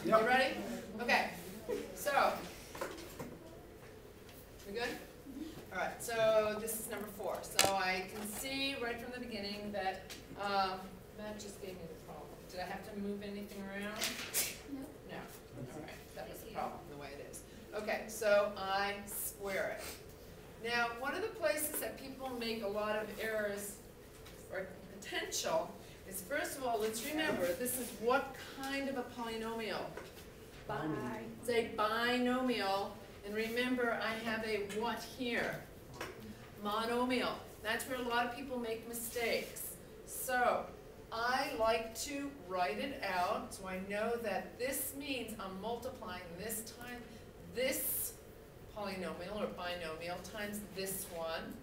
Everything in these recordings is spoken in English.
Yep. You ready? Okay. So, we good? All right. So this is number 4. So I can see right from the beginning that Matt just gave me the problem. Did I have to move anything around? No. No. All right. That was the problem, the way it is. Okay. So I square it. Now, one of the places that people make a lot of errors or potential is, first of all, let's remember, this is what kind of a polynomial? It's a binomial. And remember, I have a what here? Monomial. That's where a lot of people make mistakes. So I like to write it out so I know that this means I'm multiplying this time this polynomial or binomial times this one.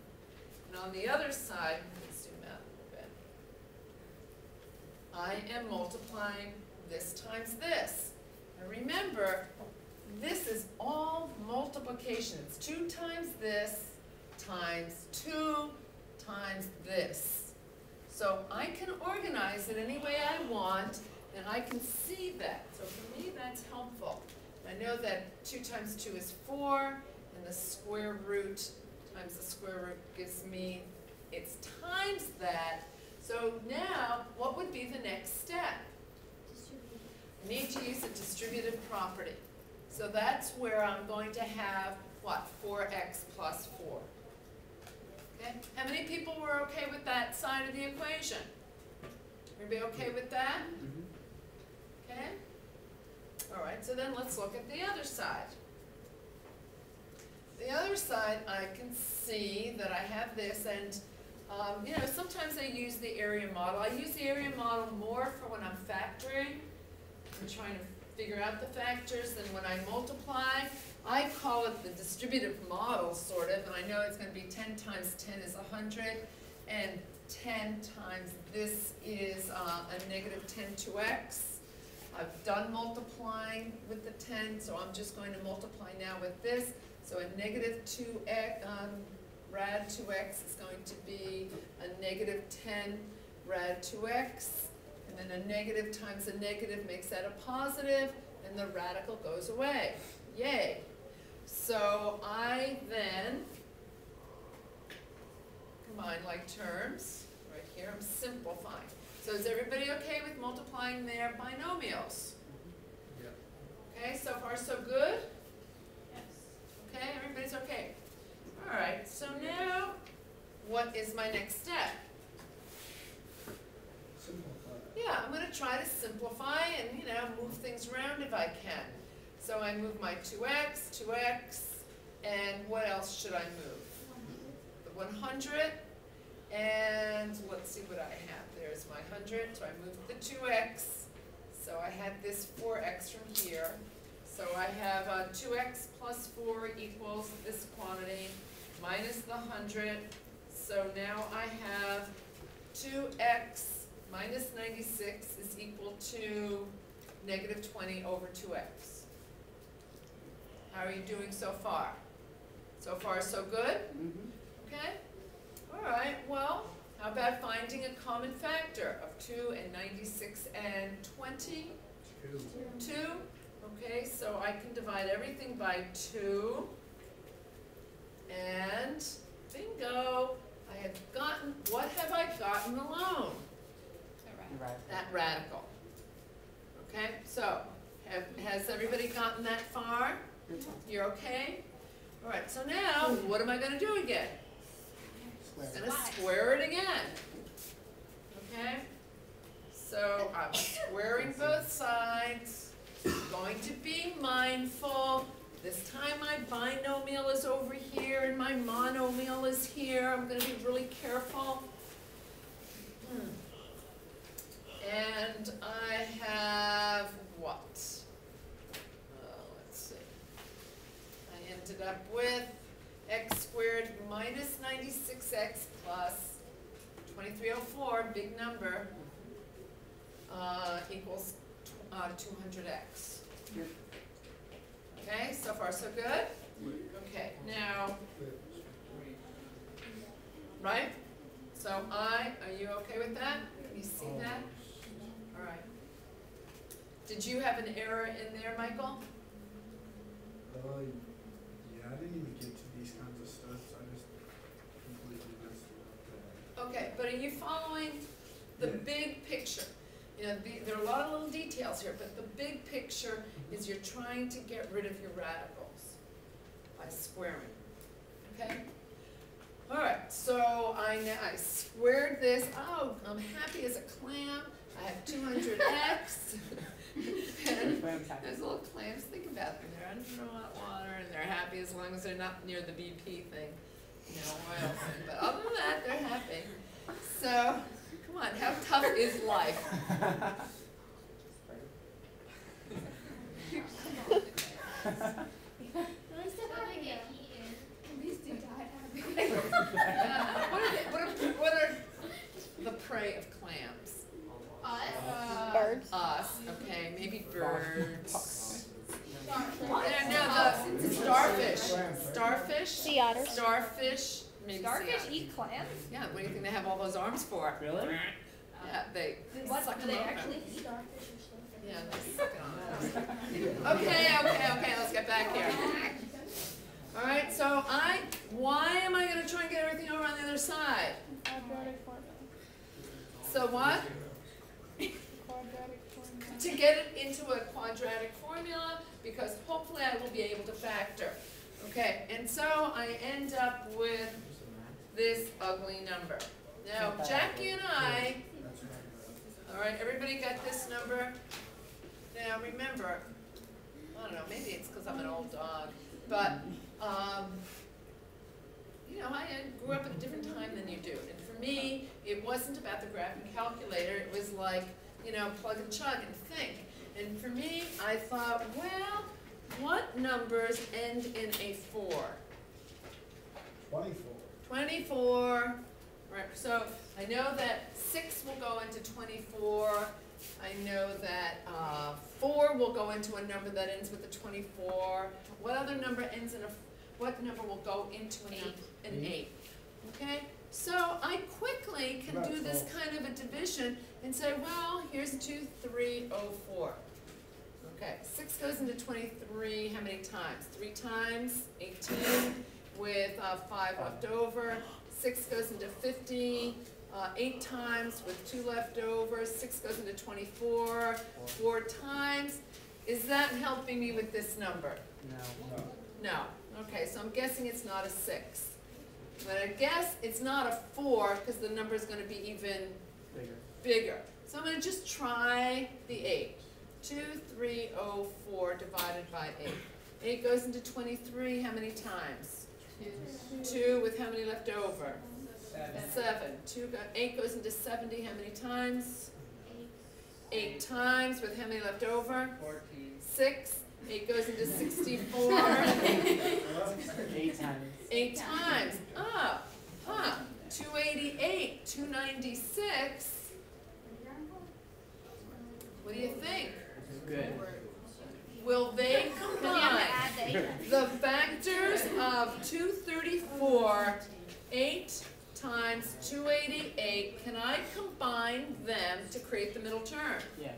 And on the other side, let's zoom out a little bit. I am multiplying this times this. And remember, this is all multiplication. It's 2 times this times 2 times this. So I can organize it any way I want, and I can see that. So for me, that's helpful. I know that 2 times 2 is 4, and the square root times the square root gives me, it's times that. So now, what would be the next step? I need to use a distributive property. So that's where I'm going to have, what, 4x plus 4. Okay? How many people were okay with that side of the equation? Everybody okay with that? Okay? All right, so then let's look at the other side. The other side, I can see that I have this, and you know, sometimes I use the area model. I use the area model more for when I'm factoring. I'm trying to figure out the factors, and when I multiply, I call it the distributive model, sort of, and I know it's going to be 10 times 10 is 100, and 10 times this is a negative 10 to-x. I've done multiplying with the 10, so I'm just going to multiply now with this. So a negative 2x, rad 2x is going to be a negative 10 rad 2x. And then a negative times a negative makes that a positive, and the radical goes away. Yay. So I then combine like terms. Right here, I'm simplifying. So is everybody okay with multiplying their binomials? Yep. Okay, so far so good? Yes. Okay, everybody's okay. All right, so now what is my next step? Yeah, I'm going to try to simplify and, you know, move things around if I can. So I move my 2x, and what else should I move? The 100, and let's see what I have. There's my 100, so I moved the 2x. So I had this 4x from here. So I have 2x plus 4 equals this quantity minus the 100. So now I have 2x minus 96 is equal to negative 20 over 2x. How are you doing so far? So far, so good? Okay? All right, well, how about finding a common factor of 2 and 96 and 20? 2. Okay, so I can divide everything by 2. And bingo, I have gotten, what have I gotten alone? That radical. Okay, so has everybody gotten that far? You're okay? All right, so now what am I going to do again? I'm going to square it again. Okay? So I'm squaring both sides. Going to be mindful. This time my binomial is over here and my monomial is here. I'm going to be really careful. And I have what? Let's see. I ended up with x squared minus 96x plus 2304, big number, equals 200x. Okay, so far so good? Okay, now, right? So are you okay with that? Can you see that? All right. Did you have an error in there, Michael? Yeah, I didn't even get to these kinds of stuff, so I just completely messed it up. Okay, but are you following the Yeah. big picture? You know, there are a lot of little details here, but the big picture is you're trying to get rid of your radicals by squaring, okay? All right, so I squared this. Oh, I'm happy as a clam. I have 200x. And there's little clams. Think about them. They're under hot water, and they're happy as long as they're not near the BP thing, you know, oil thing. But other than that, they're happy. So, come on, how tough is life? What are the prey of clams? Birds. Us, okay, maybe birds. No, the starfish. Sea otters. Starfish, maybe Starfish sea otter. eat clams? Yeah, what do you think they have all those arms for? Really? Yeah, they What, suck do them they open. actually eat? Yeah, they suck it on. Okay, let's get back here. All right, so why am I gonna try and get everything over on the other side? Quadratic formula. So what? Quadratic formula. To get it into a quadratic formula, because hopefully I will be able to factor. Okay, and so I end up with this ugly number. Now, Jackie and I, all right, everybody got this number? Now remember, I don't know, maybe it's because I'm an old dog, but, you know, I grew up at a different time than you do. And for me, it wasn't about the graphing calculator, it was like, you know, plug and chug and think. And for me, I thought, well, what numbers end in a 4? 24. 24, right, so I know that 6 will go into 24. I know that 4 will go into a number that ends with a 24. What other number ends in what number will go into an 8? Okay, so I quickly can do this kind of a division and say, well, here's 2304. Okay, 6 goes into 23 how many times? 3 times, 18 with 5 left over. 6 goes into 50, 8 times with 2 left over. 6 goes into 24, 4 times. Is that helping me with this number? No. No. Okay, so I'm guessing it's not a 6. But I guess it's not a 4 because the number is going to be even bigger. So I'm going to just try the 8. 2304 divided by 8. 8 goes into 23 how many times? 2 with how many left over? 7. 8 goes into 70 how many times? 8 times with how many left over? 14. 6. 8 goes into 64. 8 times. 8 times. 288, 296. What do you think? Good. Will they combine the factors of 234, 8 times 288? Can I combine them to create the middle term? Yes.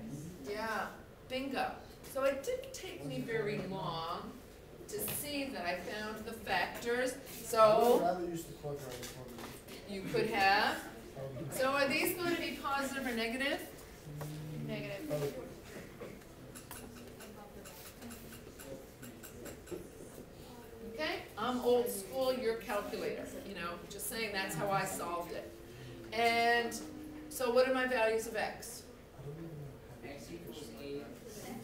Yeah, bingo. So it didn't take me very long to see that I found the factors. I would So rather use the quadratic formula. you could have. So are these going to be positive or negative? Negative. Okay, I'm old school, you're calculator, you know, just saying that's how I solved it. And so what are my values of x? X equals 8.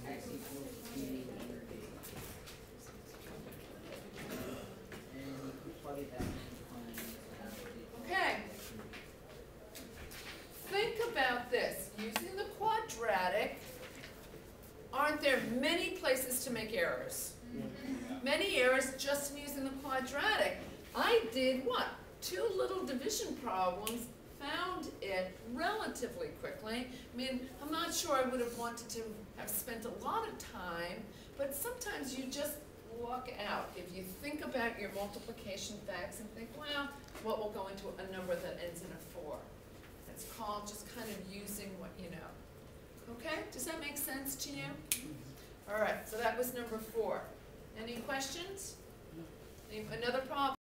X equals 2. And you plug it back in. Okay. Think about this. Using the quadratic, aren't there many places to make errors? Many errors just in using the quadratic. I did what? 2 little division problems, found it relatively quickly. I mean, I'm not sure I would have wanted to have spent a lot of time, but sometimes you just luck out. If you think about your multiplication facts and think, well, what will go into a number that ends in a 4? It's called just kind of using what you know. Okay, does that make sense to you? All right, so that was number 4. Any questions? Another problem?